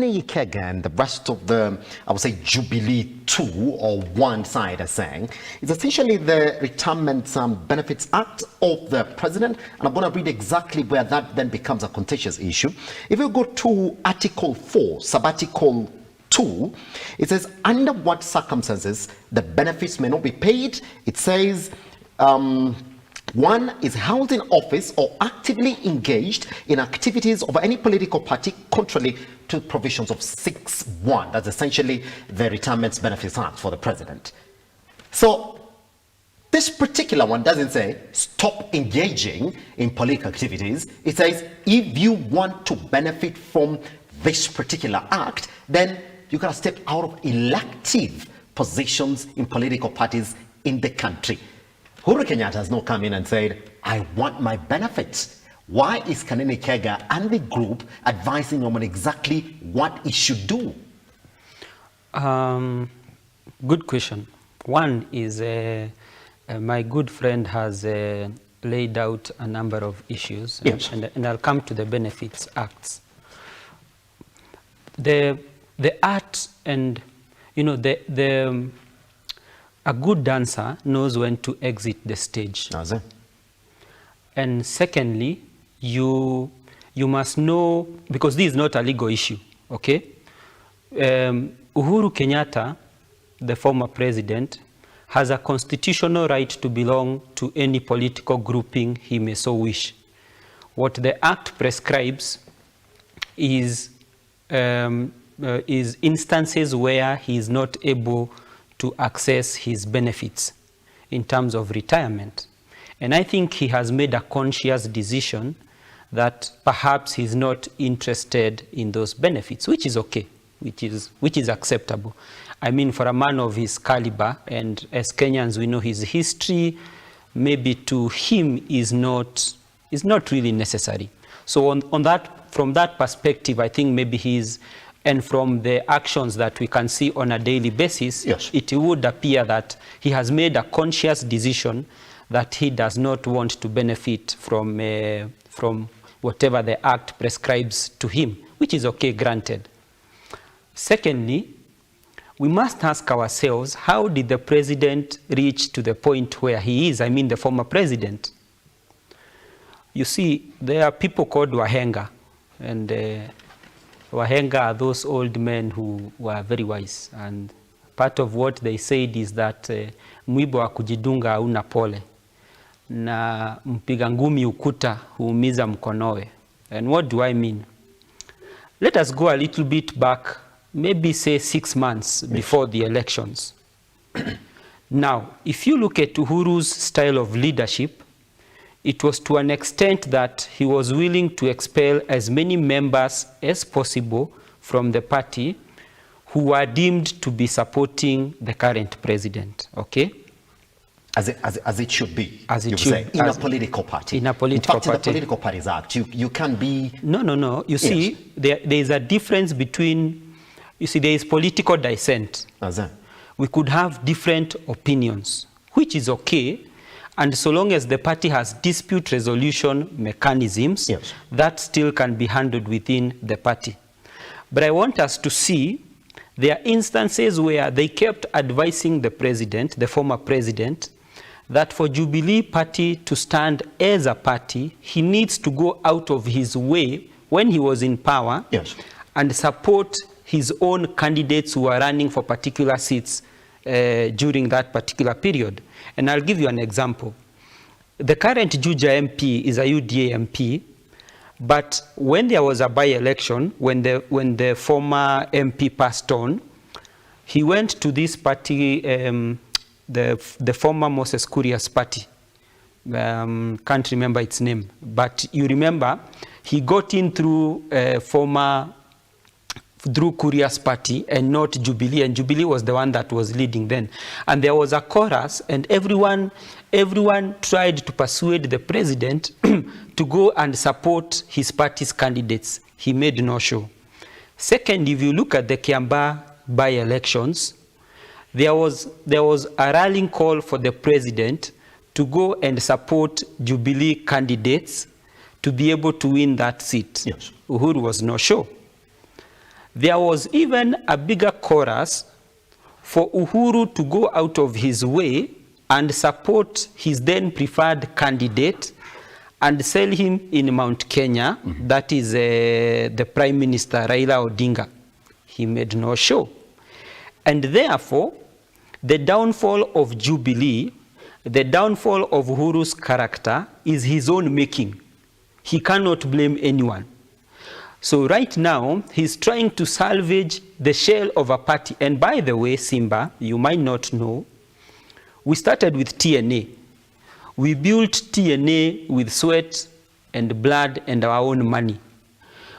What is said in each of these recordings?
Kega and the rest of the, I would say, Jubilee 2 or one side are saying, is essentially the Retirement Benefits Act of the President. And I'm going to read exactly where that then becomes a contentious issue. If you go to Article 4, Subarticle 2, it says, under what circumstances the benefits may not be paid. It says, one is held in office or actively engaged in activities of any political party contrary to provisions of 6(1). That's essentially the Retirement Benefits Act for the president. So this particular one doesn't say stop engaging in political activities. It says if you want to benefit from this particular act, then you got to step out of elective positions in political parties in the country. Uhuru Kenyatta has not come in and said, I want my benefits. Why is Kanini Kega and the group advising him on exactly what he should do? Good question. One is my good friend has laid out a number of issues, yes. and I'll come to the Benefits Acts. The act, and you know, a good dancer knows when to exit the stage. And secondly, you must know, because this is not a legal issue, okay? Uhuru Kenyatta, the former president, has a constitutional right to belong to any political grouping he may so wish. What the act prescribes is instances where he is not able to access his benefits in terms of retirement. And I think he has made a conscious decision that perhaps he's not interested in those benefits, which is okay, which is acceptable. I mean, for a man of his caliber, and as Kenyans we know his history, maybe to him is not really necessary. So from that perspective, I think maybe he's, and from the actions that we can see on a daily basis, yes, it would appear that he has made a conscious decision that he does not want to benefit from whatever the act prescribes to him, which is okay, granted. Secondly, we must ask ourselves, how did the president reach to the point where he is? I mean, the former president. You see, there are people called Wahenga, and Wahenga are those old men who were very wise, and part of what they said is that mwibo wa kujidunga hauna pole na mpiga ngumi ukuta huumiza mkonowe. And what do I mean? Let us go a little bit back, maybe say 6 months before the elections. Now, if you look at Uhuru's style of leadership, it was to an extent that he was willing to expel as many members as possible from the party who were deemed to be supporting the current president, okay? As it should be, as it should, say, in a political party. In a political party. In the Political Parties Act, you can be... No. You see, there is a difference between, you see, there is political dissent. We could have different opinions, which is okay. And so long as the party has dispute resolution mechanisms, yes, that still can be handled within the party. But I want us to see there are instances where they kept advising the president, the former president, that for Jubilee party to stand as a party, he needs to go out of his way when he was in power, yes, and support his own candidates who are running for particular seats during that particular period. And I'll give you an example. The current Juja MP is a UDA MP, but when there was a by-election, when the former MP passed on, he went to this party, the former Moses Kuria's party. Can't remember its name, but you remember he got in through through Kuria's party and not Jubilee, and Jubilee was the one that was leading then. And there was a chorus, and everyone tried to persuade the president to go and support his party's candidates. He made no show. Second, if you look at the Kiambaa by-elections, there was a rallying call for the president to go and support Jubilee candidates to be able to win that seat. Yes. Uhuru was no show. There was even a bigger chorus for Uhuru to go out of his way and support his then preferred candidate and sell him in Mount Kenya, that is the Prime Minister Raila Odinga. He made no show. And therefore, the downfall of Jubilee, the downfall of Uhuru's character is his own making. He cannot blame anyone. So right now, he's trying to salvage the shell of a party. And by the way, Simba, you might not know, we started with TNA. We built TNA with sweat and blood and our own money.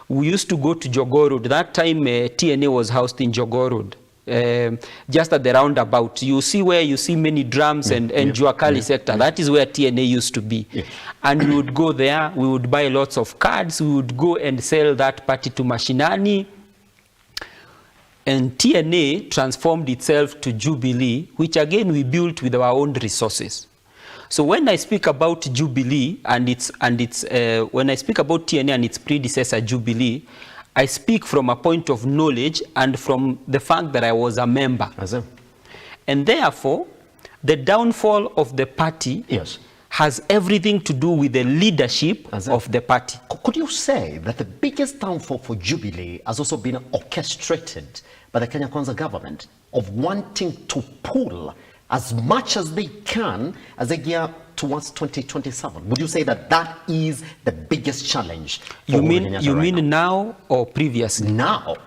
We used to go to Jogoo Road. That time, TNA was housed in Jogoo Road, just at the roundabout. You see where you see many drums and Juakali sector. That is where TNA used to be. And we would go there. We would buy lots of cards. We would go and sell that party to Mashinani. And TNA transformed itself to Jubilee, which again we built with our own resources. So when I speak about Jubilee and when I speak about TNA and its predecessor Jubilee, I speak from a point of knowledge and from the fact that I was a member. And therefore, the downfall of the party has everything to do with the leadership of the party. Could you say that the biggest downfall for Jubilee has also been orchestrated by the Kenya Kwanza government of wanting to pull as much as they can as they gear towards 2027? Would you say that that is the biggest challenge for Uhuru Kenyatta You right mean now or previously? Now.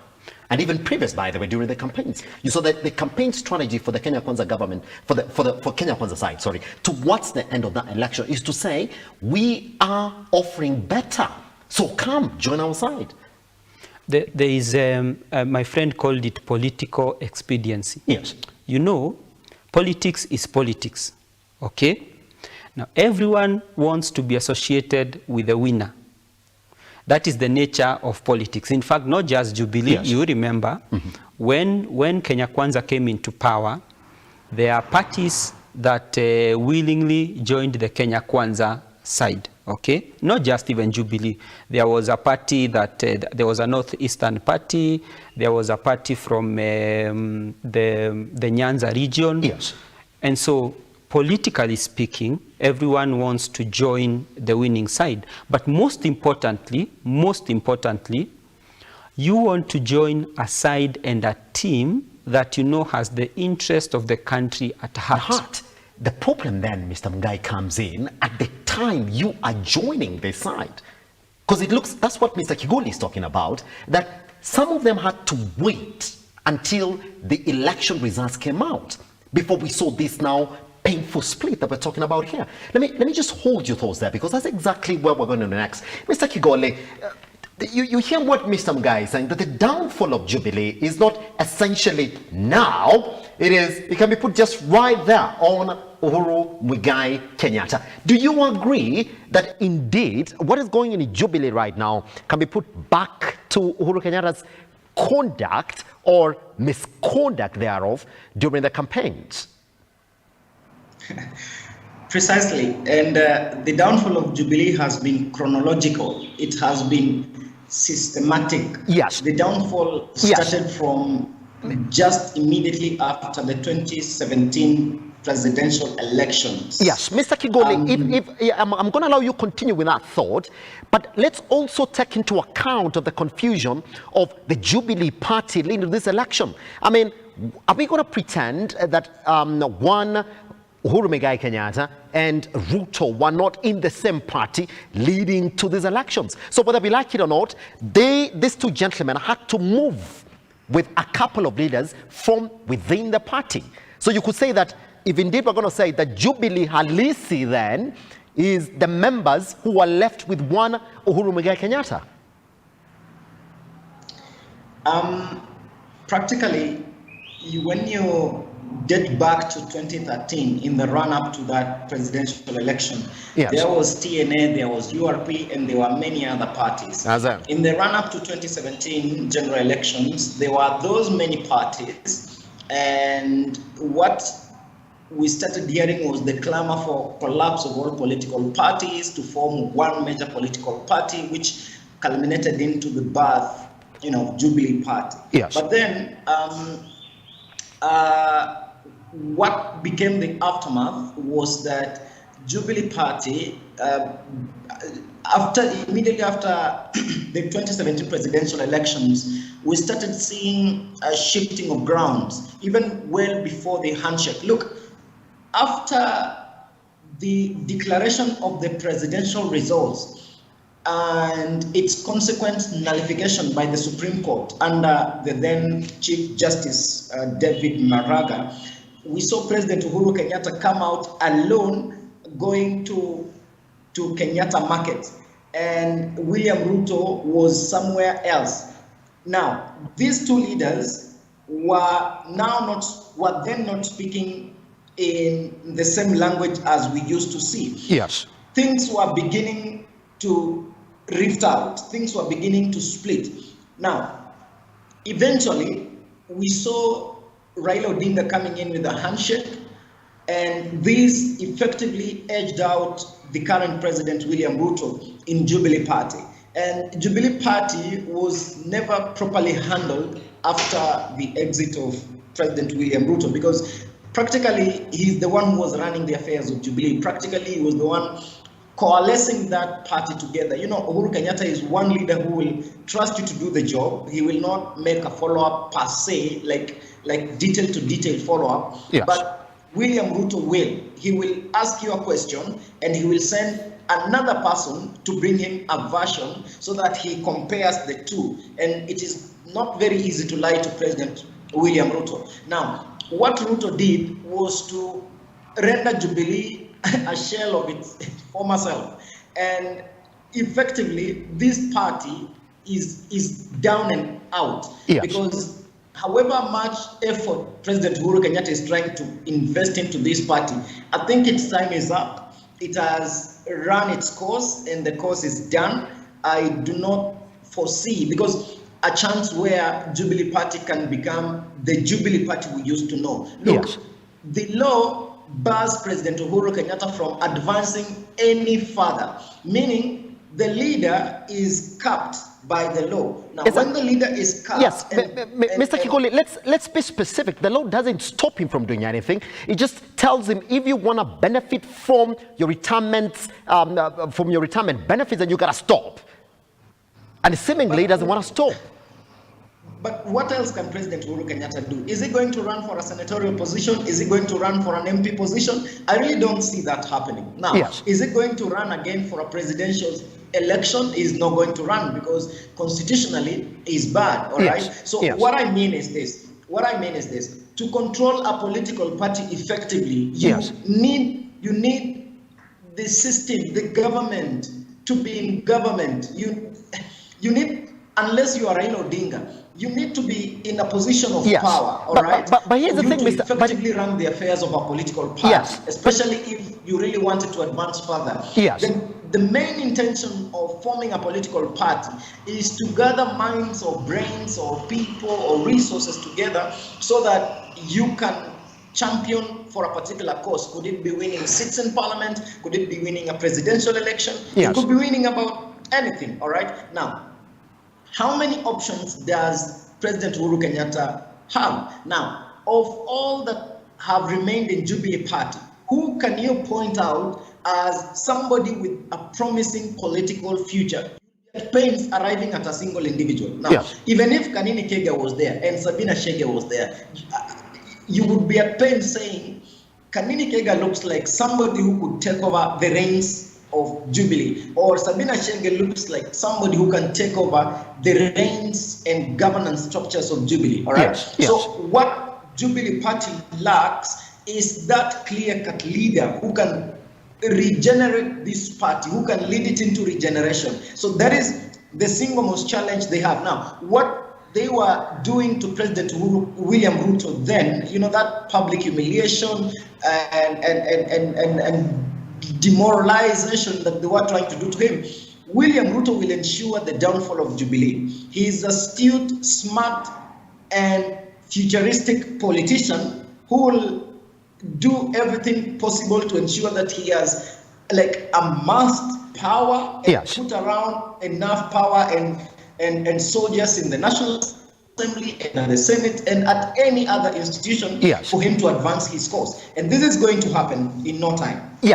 And even previous, by the way, during the campaigns. You saw that the campaign strategy for the Kenya Kwanza government, for Kenya Kwanza side, towards the end of that election is to say, we are offering better. So come, join our side. There is, my friend called it political expediency. Yes. You know, politics is politics, okay? Now, everyone wants to be associated with the winner. That is the nature of politics. In fact, not just Jubilee. You remember, when Kenya Kwanza came into power, there are parties that willingly joined the Kenya Kwanza side, okay? Not just even Jubilee. There was a party that, there was a Northeastern party, there was a party from the Nyanza region. Yes. And so, politically speaking, everyone wants to join the winning side. But most importantly, you want to join a side and a team that you know has the interest of the country at heart. The problem then, Mr. Mungai, comes in at the time you are joining the side. Because it looks, that's what Mr. Kigoli is talking about, that some of them had to wait until the election results came out before we saw this now painful split that we're talking about here. Let me just hold your thoughts there, because that's exactly where we're going to next. Mr. Kigoli, you hear what Mr. Mungai is saying, that the downfall of Jubilee is not essentially now, it can be put just right there on Uhuru Mungai Kenyatta. Do you agree that indeed what is going on in Jubilee right now can be put back to Uhuru Kenyatta's conduct or misconduct thereof during the campaigns? Precisely. And the downfall of Jubilee has been chronological. It has been systematic. Yes. The downfall started from just immediately after the 2017 presidential elections. Yes, Mr. Kigoli, I'm going to allow you to continue with that thought, but let's also take into account of the confusion of the Jubilee party leading to this election. I mean, are we going to pretend that one Uhuru Mungai Kenyatta and Ruto were not in the same party leading to these elections? So whether we like it or not, these two gentlemen had to move with a couple of leaders from within the party. So you could say that if indeed we're going to say that Jubilee Halisi then is the members who are left with one Uhuru Mungai Kenyatta. Practically, when you date back to 2013, in the run-up to that presidential election, there was TNA, there was URP, and there were many other parties. In the run-up to 2017 general elections, there were those many parties, and what we started hearing was the clamor for collapse of all political parties to form one major political party, which culminated into the birth Jubilee Party. Yes. But then what became the aftermath was that Jubilee Party, immediately after the 2017 presidential elections, we started seeing a shifting of grounds, even well before the handshake. Look, after the declaration of the presidential results and its consequent nullification by the Supreme Court under the then Chief Justice David Maraga, we saw President Uhuru Kenyatta come out alone going to Kenyatta Market, and William Ruto was somewhere else. Now, these two leaders were then not speaking in the same language as we used to see. Yes. Things were beginning to rift out. Things were beginning to split. Now, eventually, we saw Raila Odinga coming in with a handshake, and this effectively edged out the current president, William Ruto, in Jubilee Party. And Jubilee Party was never properly handled after the exit of President William Ruto, because practically he's the one who was running the affairs of Jubilee. Practically he was the one coalescing that party together. Uhuru Kenyatta is one leader who will trust you to do the job. He will not make a follow-up per se, like detail to detail follow-up. Yes. But William Ruto will. He will ask you a question and he will send another person to bring him a version so that he compares the two. And it is not very easy to lie to President William Ruto. Now, what Ruto did was to render Jubilee a shell of its former self. And effectively, this party is down and out. Yes. Because however much effort President Uhuru Kenyatta is trying to invest into this party, I think its time is up. It has run its course and the course is done. I do not foresee, because a chance where Jubilee Party can become the Jubilee Party we used to know. Look, yes. The law bars President Uhuru Kenyatta from advancing any further, meaning the leader is capped by the law. Now, when the leader is capped... Yes, Mr. Kikoli, let's be specific. The law doesn't stop him from doing anything. It just tells him, if you want to benefit from your retirement, benefits, then you got to stop. And seemingly, he doesn't want to stop. But what else can President Uhuru Kenyatta do? Is he going to run for a senatorial position? Is he going to run for an MP position? I really don't see that happening. Now, yes. Is he going to run again for a presidential election? He's not going to run because constitutionally he's bad, all yes. right? So yes. what I mean is this. To control a political party effectively, you need the system, the government to be in government. You need, unless you are Raila Odinga, you need to be in a position of power, all right? But here's the thing, Mr. effectively run the affairs of a political party, especially if you really wanted to advance further. Yes. The main intention of forming a political party is to gather minds or brains or people or resources together so that you can champion for a particular cause. Could it be winning seats in parliament? Could it be winning a presidential election? Yes. It could be winning about anything, all right? Now, how many options does President Uhuru Kenyatta have? Now, of all that have remained in Jubilee Party, who can you point out as somebody with a promising political future? At pains arriving at a single individual. Now, even if Kanini Kega was there and Sabina Chege was there, you would be at pains saying Kanini Kega looks like somebody who could take over the reins of Jubilee, or Sabina Chege looks like somebody who can take over the reins and governance structures of Jubilee, all right? Yes, yes. So what Jubilee Party lacks is that clear-cut leader who can regenerate this party, who can lead it into regeneration. So that is the single most challenge they have. Now, what they were doing to President William Ruto then, that public humiliation and demoralization that they were trying to do to him, William Ruto will ensure the downfall of Jubilee. He is an astute, smart, and futuristic politician who will do everything possible to ensure that he has amassed power and put around enough power and and soldiers in the National Assembly and at the Senate and at any other institution for him to advance his cause. And this is going to happen in no time.